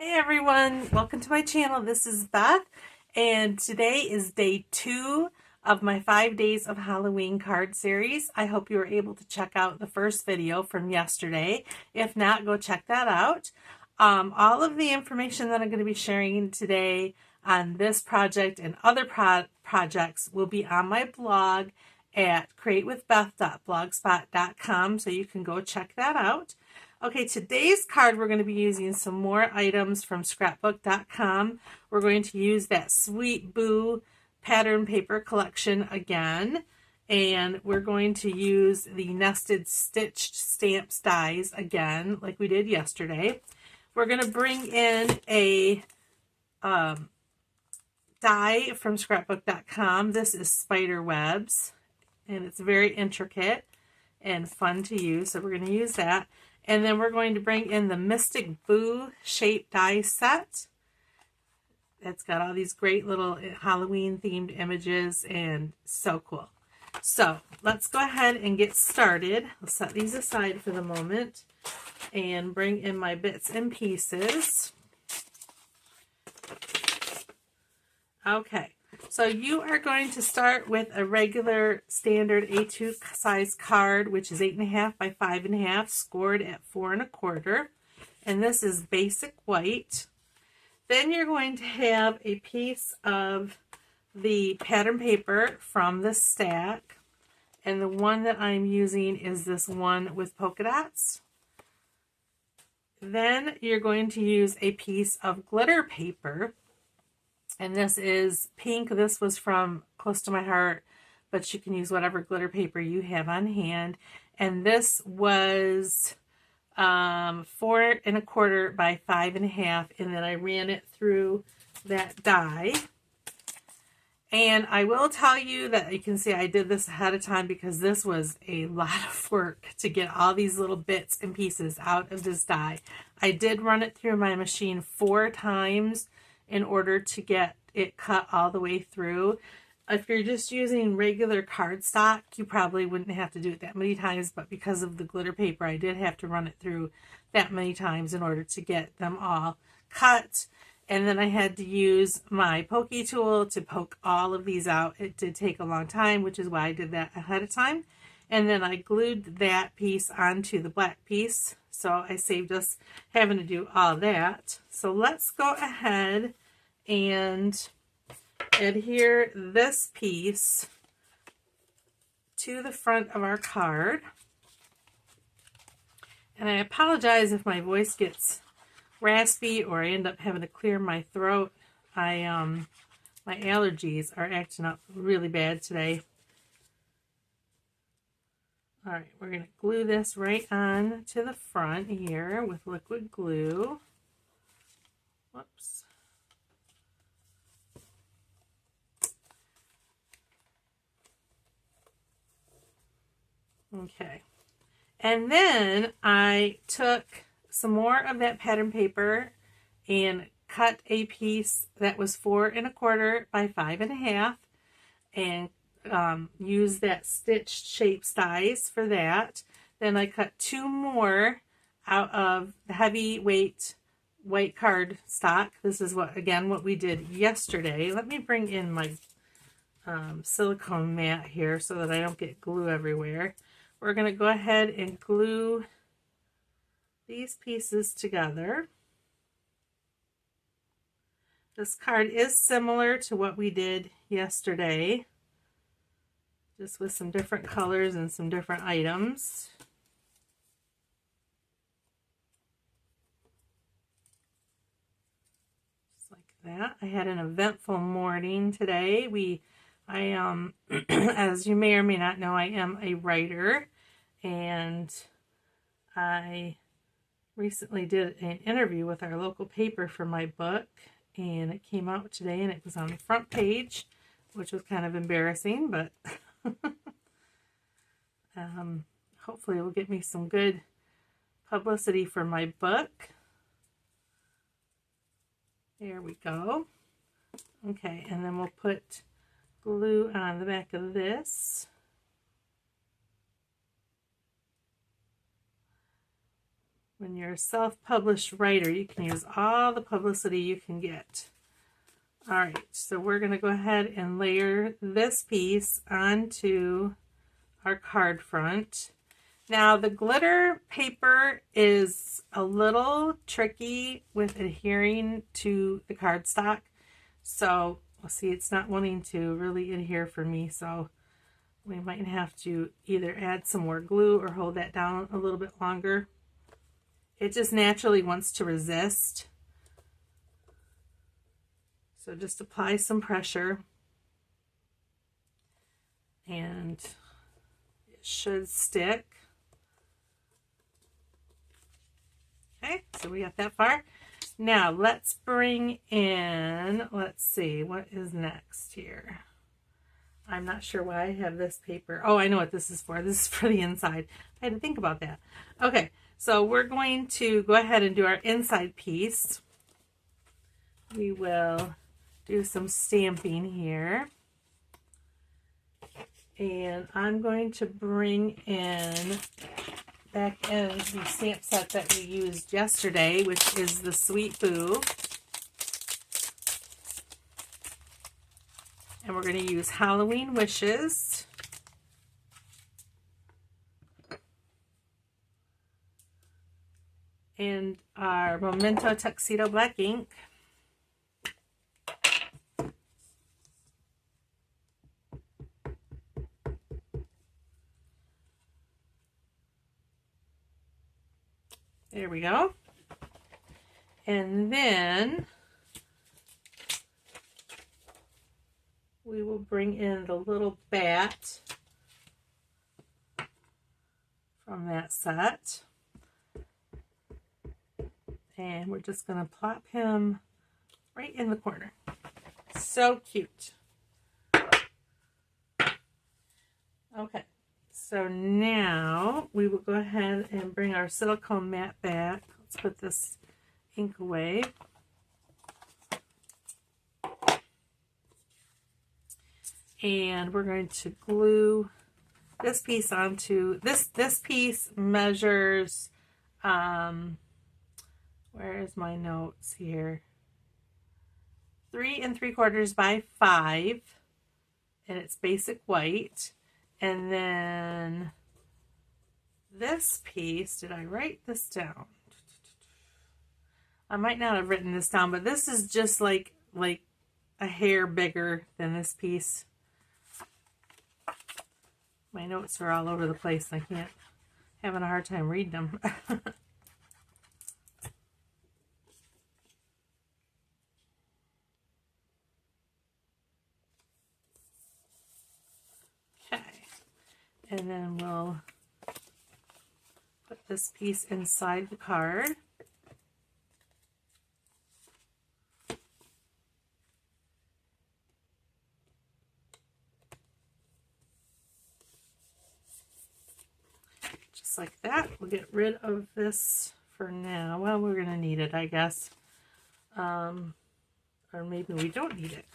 Hey everyone, welcome to my channel. This is Beth, and today is day 2 of my 5 days of Halloween card series. I hope you were able to check out the first video from yesterday. If not, go check that out. All of the information that I'm going to be sharing today on this project and other projects will be on my blog at createwithbeth.blogspot.com, so you can go check that out. Okay, today's card we're going to be using some more items from scrapbook.com. We're going to use that Sweet Boo pattern paper collection again. And we're going to use the nested stitched stamps dies again, like we did yesterday. We're going to bring in a die from scrapbook.com. This is spider webs, and it's very intricate and fun to use, so we're going to use that. And then we're going to bring in the Mystic Boo shape die set. It's got all these great little Halloween themed images and so cool. So let's go ahead and get started. I'll set these aside for the moment and bring in my bits and pieces. Okay, so you are going to start with a regular standard A2 size card, which is 8.5 by 5.5, scored at 4 1/4, and this is basic white. Then you're going to have a piece of the pattern paper from the stack, and the one that I'm using is this one with polka dots. Then you're going to use a piece of glitter paper. And this is pink. This was from Close to My Heart, but you can use whatever glitter paper you have on hand. And this was 4 1/4 by 5.5, and then I ran it through that die. And I will tell you that you can see I did this ahead of time because this was a lot of work to get all these little bits and pieces out of this die. I did run it through my machine 4 times in order to get it cut all the way through. If you're just using regular cardstock, you probably wouldn't have to do it that many times, but because of the glitter paper, I did have to run it through that many times in order to get them all cut. And then I had to use my pokey tool to poke all of these out. It did take a long time, which is why I did that ahead of time. And then I glued that piece onto the black piece, so I saved us having to do all that. So let's go ahead and adhere this piece to the front of our card. And I apologize if my voice gets raspy or I end up having to clear my throat. My allergies are acting up really bad today. All right, we're going to glue this right on to the front here with liquid glue. Whoops. Okay, and then I took some more of that pattern paper and cut a piece that was 4 1/4 by 5.5 and used that stitched shape dies for that. Then I cut 2 more out of the heavyweight white card stock. This is what we did yesterday. Let me bring in my silicone mat here so that I don't get glue everywhere. We're going to go ahead and glue these pieces together. This card is similar to what we did yesterday, just with some different colors and some different items. Just like that. I had an eventful morning today. As you may or may not know, I am a writer, and I recently did an interview with our local paper for my book, and it came out today, and it was on the front page, which was kind of embarrassing, but hopefully it will get me some good publicity for my book. There we go. Okay, and then we'll put glue on the back of this. when you're a self-published writer, you can use all the publicity you can get. All right, so we're going to go ahead and layer this piece onto our card front. Now the glitter paper is a little tricky with adhering to the cardstock. So we'll see, it's not wanting to really adhere for me. So we might have to either add some more glue or hold that down a little bit longer. It just naturally wants to resist. So just apply some pressure and it should stick. Okay, so we got that far. Now let's bring in, let's see, what is next here? I'm not sure why I have this paper. Oh, I know what this is for. This is for the inside. I had to think about that. Okay, so we're going to go ahead and do our inside piece. We will do some stamping here. And I'm going to bring in back in the stamp set that we used yesterday, which is the Sweet Boo. And we're going to use Halloween Wishes. And our Memento Tuxedo Black ink. There we go. And then we will bring in the little bat from that set. And we're just going to plop him right in the corner. So cute. Okay. So now we will go ahead and bring our silicone mat back. Let's put this ink away. And we're going to glue this piece onto, this piece measures, where is my notes here? 3 3/4 by 5, and it's basic white. And then this piece, did I write this down? I might not have written this down, but this is just like a hair bigger than this piece. My notes are all over the place. I can't, having a hard time reading them. And then we'll put this piece inside the card. Just like that. We'll get rid of this for now. Well, we're going to need it, I guess. Or maybe we don't need it.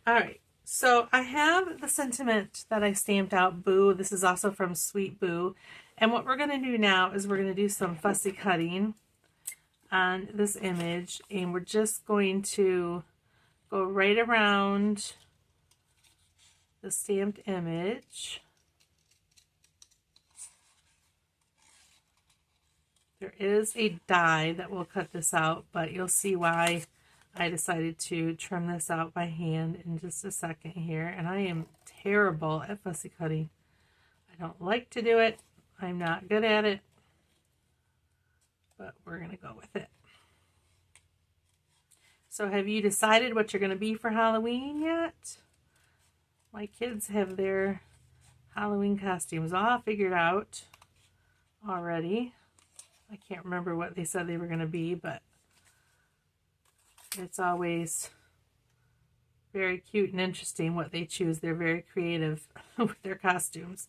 All right. So I have the sentiment that I stamped out, Boo. This is also from Sweet Boo. And what we're going to do now is we're going to do some fussy cutting on this image. And we're just going to go right around the stamped image. There is a die that will cut this out, but you'll see why I decided to trim this out by hand in just a second here. And I am terrible at fussy cutting. I don't like to do it. I'm not good at it. But we're going to go with it. So have you decided what you're going to be for Halloween yet? My kids have their Halloween costumes all figured out already. I can't remember what they said they were going to be, but it's always very cute and interesting what they choose. They're very creative with their costumes.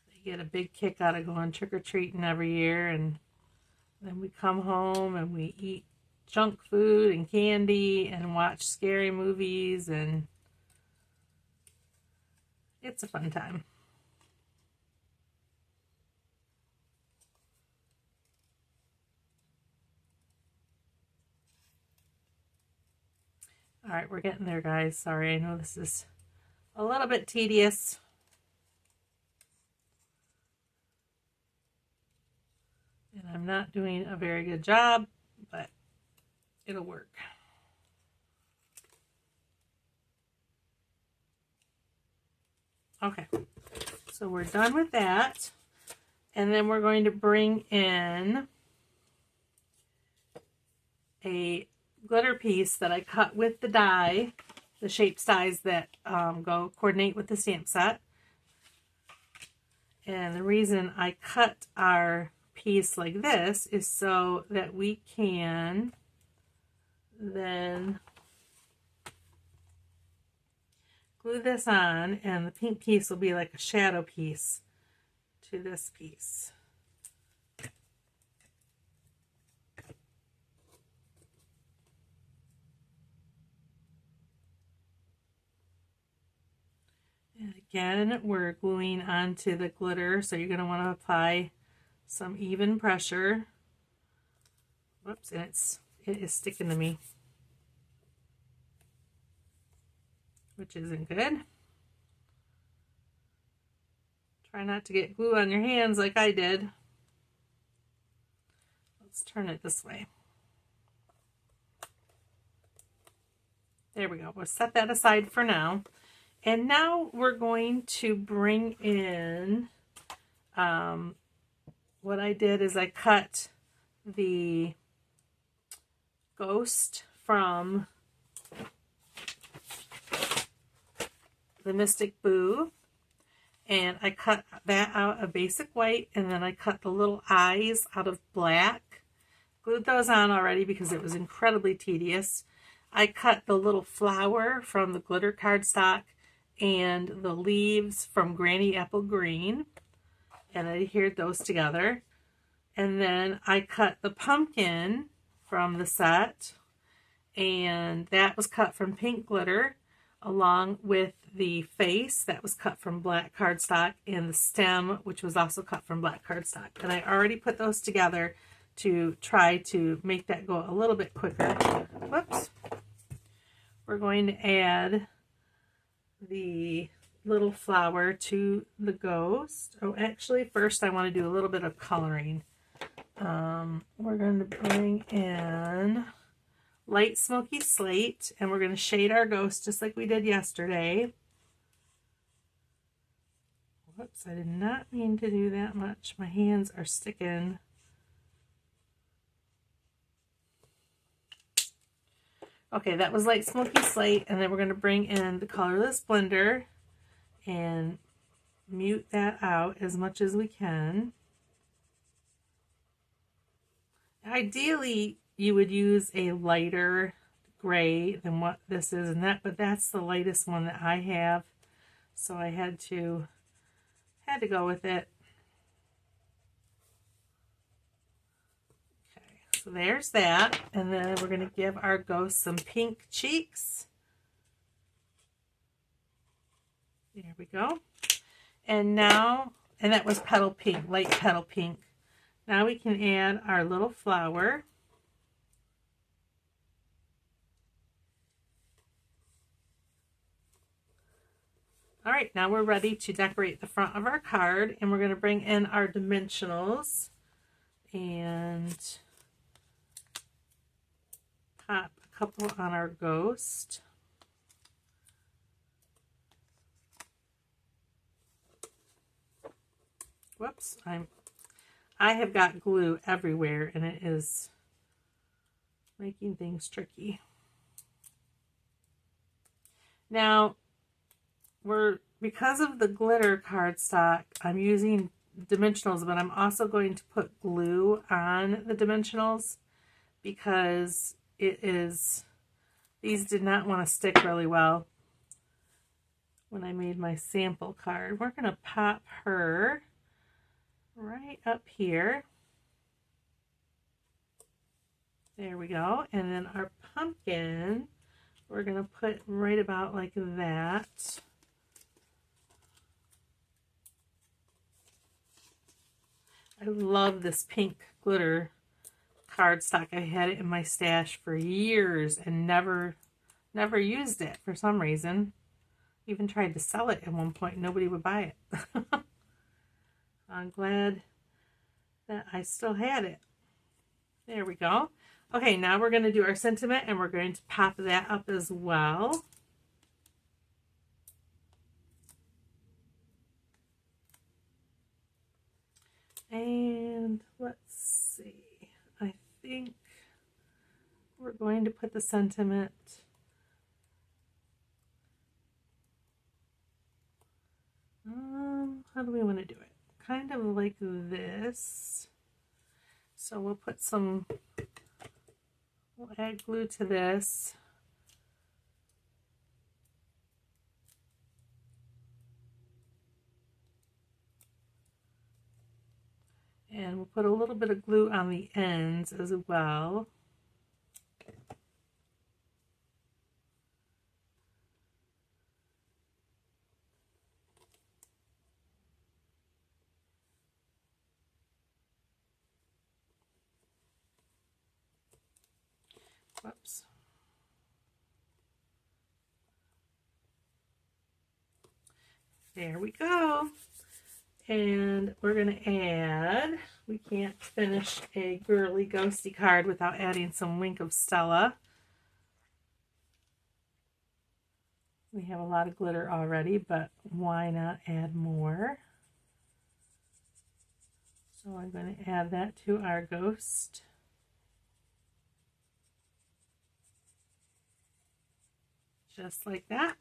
They get a big kick out of going trick-or-treating every year, and then we come home and we eat junk food and candy and watch scary movies, and it's a fun time. All right, we're getting there, guys. Sorry, I know this is a little bit tedious. And I'm not doing a very good job, but it'll work. Okay, so we're done with that. And then we're going to bring in a glitter piece that I cut with the die, the shaped dies that go coordinate with the stamp set. And the reason I cut our piece like this is so that we can then glue this on, and the pink piece will be like a shadow piece to this piece. And again, we're gluing onto the glitter, so you're going to want to apply some even pressure. Whoops, and it is sticking to me, which isn't good. Try not to get glue on your hands like I did. Let's turn it this way. There we go. We'll set that aside for now. And now we're going to bring in, what I did is I cut the ghost from the Mystic Boo, and I cut that out of basic white, and then I cut the little eyes out of black. Glued those on already because it was incredibly tedious. I cut the little flower from the glitter cardstock and the leaves from Granny Apple Green, and I adhered those together. And then I cut the pumpkin from the set, and that was cut from pink glitter, along with the face that was cut from black cardstock, and the stem, which was also cut from black cardstock. And I already put those together to try to make that go a little bit quicker. Whoops. We're going to add the little flower to the ghost. Oh, actually, first I want to do a little bit of coloring. We're going to bring in light smoky slate, and we're going to shade our ghost just like we did yesterday. Whoops, I did not mean to do that much. My hands are sticking. Okay, that was light smoky slate, and then we're going to bring in the colorless blender and mute that out as much as we can. Ideally, you would use a lighter gray than what this is, but that's the lightest one that I have, so I had to go with it. Okay, so there's that, and then we're going to give our ghost some pink cheeks. There we go. And now, and that was petal pink, light petal pink. Now we can add our little flower. All right, now we're ready to decorate the front of our card, and we're going to bring in our dimensionals and pop a couple on our ghost. Whoops, I have got glue everywhere, and it is making things tricky. Now, because of the glitter cardstock, I'm using dimensionals, but I'm also going to put glue on the dimensionals because these did not want to stick really well when I made my sample card. We're going to pop her right up here. There we go. And then our pumpkin, we're going to put right about like that. I love this pink glitter cardstock. I had it in my stash for years and never Never used it for some reason. Even tried to sell it at one point. Nobody would buy it. I'm glad that I still had it. There we go. Okay, now we're going to do our sentiment, and we're going to pop that up as well. And let's see. I think we're going to put the sentiment how do we want to do it? Kind of like this. So we'll put some, we'll add glue to this. And we'll put a little bit of glue on the ends as well. Whoops. There we go. And we're going to add, we can't finish a girly ghosty card without adding some Wink of Stella. We have a lot of glitter already, but why not add more? So I'm going to add that to our ghost. Just like that.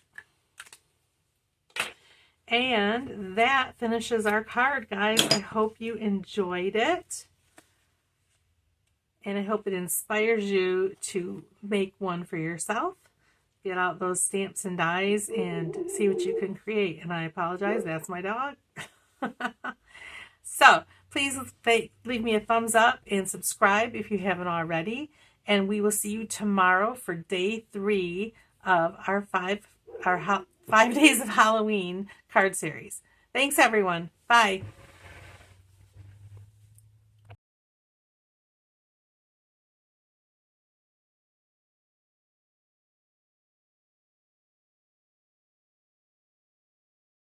And that finishes our card, guys. I hope you enjoyed it. And I hope it inspires you to make one for yourself. Get out those stamps and dies and see what you can create. And I apologize, that's my dog. So please leave me a thumbs up and subscribe if you haven't already. And we will see you tomorrow for day 3 of our 5 days of Halloween card series. Thanks, everyone. Bye.